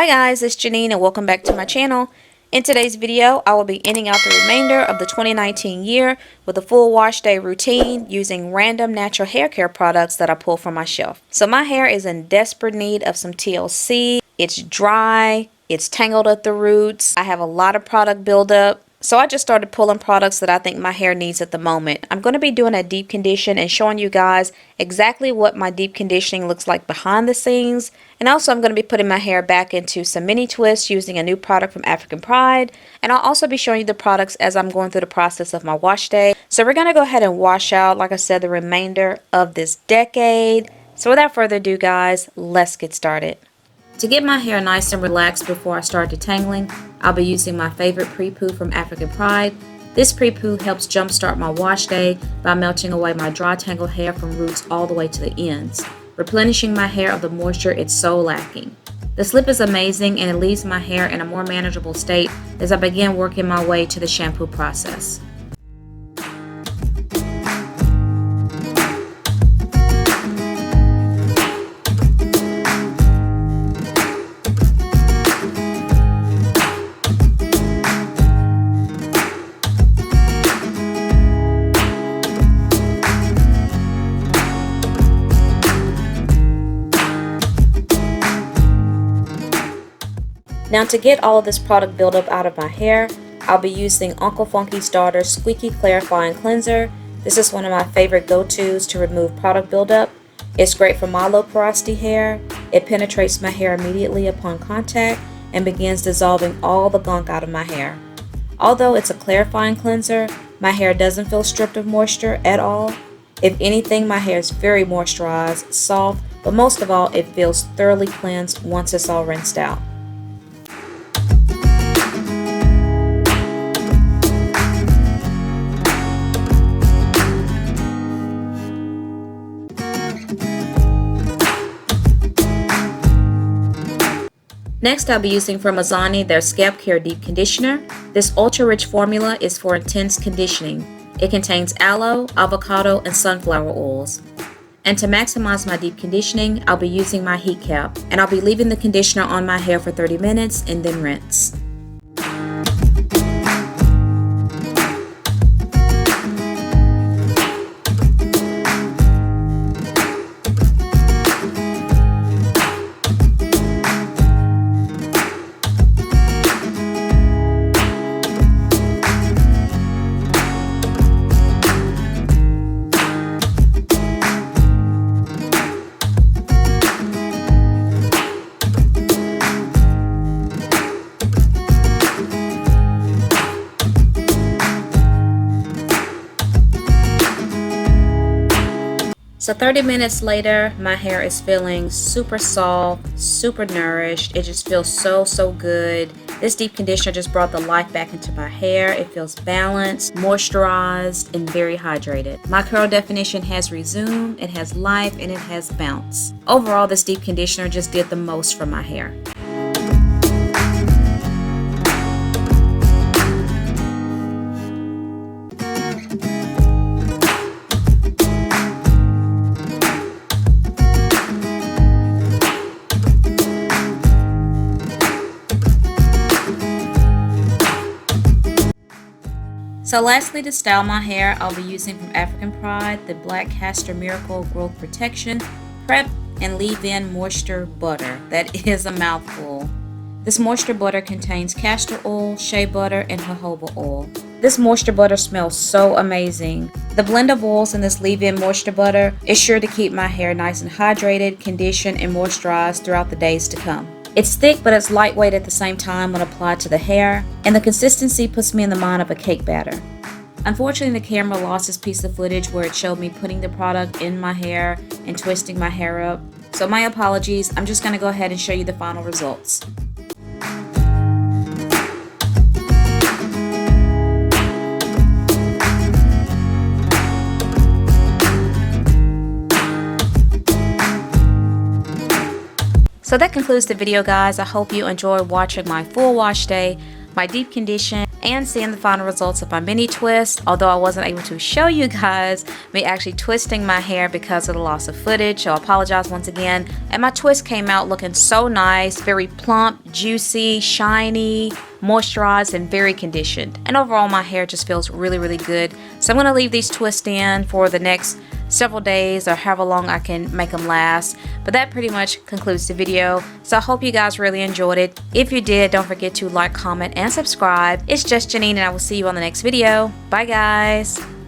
Hi guys, it's Janine and welcome back to my channel. In today's video, I will be ending out the remainder of the 2019 year with a full wash day routine using random natural hair care products that I pull from my shelf. So my hair is in desperate need of some TLC. It's dry, it's tangled at the roots, I have a lot of product buildup. So I just started pulling products that I think my hair needs at the moment. I'm going to be doing a deep condition and showing you guys exactly what my deep conditioning looks like behind the scenes. And also I'm going to be putting my hair back into some mini twists using a new product from African Pride. And I'll also be showing you the products as I'm going through the process of my wash day. So we're going to go ahead and wash out, like I said, the remainder of this decade. So without further ado guys, let's get started. To get my hair nice and relaxed before I start detangling, I'll be using my favorite Prepoo from African Pride. This Prepoo helps jumpstart my wash day by melting away my dry tangled hair from roots all the way to the ends, replenishing my hair of the moisture it's so lacking. The slip is amazing and it leaves my hair in a more manageable state as I begin working my way to the shampoo process. Now to get all of this product buildup out of my hair, I'll be using Uncle Funky's Daughter's Squeaky Clarifying Cleanser. This is one of my favorite go-tos to remove product buildup. It's great for my low porosity hair. It penetrates my hair immediately upon contact and begins dissolving all the gunk out of my hair. Although it's a clarifying cleanser, my hair doesn't feel stripped of moisture at all. If anything, my hair is very moisturized, soft, but most of all, it feels thoroughly cleansed once it's all rinsed out. Next, I'll be using from Azani their Scalp Care Deep Conditioner. This ultra-rich formula is for intense conditioning. It contains aloe, avocado, and sunflower oils. And to maximize my deep conditioning, I'll be using my heat cap, and I'll be leaving the conditioner on my hair for 30 minutes and then rinse. So 30 minutes later, my hair is feeling super soft, super nourished. It just feels so good. This deep conditioner just brought the life back into my hair. It feels balanced, moisturized, and very hydrated. My curl definition has resumed, it has life, and it has bounce. Overall, this deep conditioner just did the most for my hair. So lastly, to style my hair, I'll be using from African Pride the Black Castor Miracle Growth Protection Prep and Leave-In Moisture Butter. That is a mouthful. This moisture butter contains castor oil, shea butter, and jojoba oil. This moisture butter smells so amazing. The blend of oils in this leave-in moisture butter is sure to keep my hair nice and hydrated, conditioned, and moisturized throughout the days to come. It's thick, but it's lightweight at the same time when applied to the hair, and the consistency puts me in the mind of a cake batter. Unfortunately, the camera lost this piece of footage where it showed me putting the product in my hair and twisting my hair up. So my apologies, I'm just going to go ahead and show you the final results. So that concludes the video guys. I hope you enjoyed watching my full wash day, my deep condition, and seeing the final results of my mini twist, although I wasn't able to show you guys me actually twisting my hair because of the loss of footage, so I apologize once again. And my twist came out looking so nice, very plump, juicy, shiny, moisturized, and very conditioned. And overall, my hair just feels really, really good. So I'm going to leave these twists in for the next several days or however long I can make them last. But that pretty much concludes the video. So I hope you guys really enjoyed it. If you did, don't forget to like, comment, and subscribe. It's just Janine, and I will see you on the next video. Bye, guys.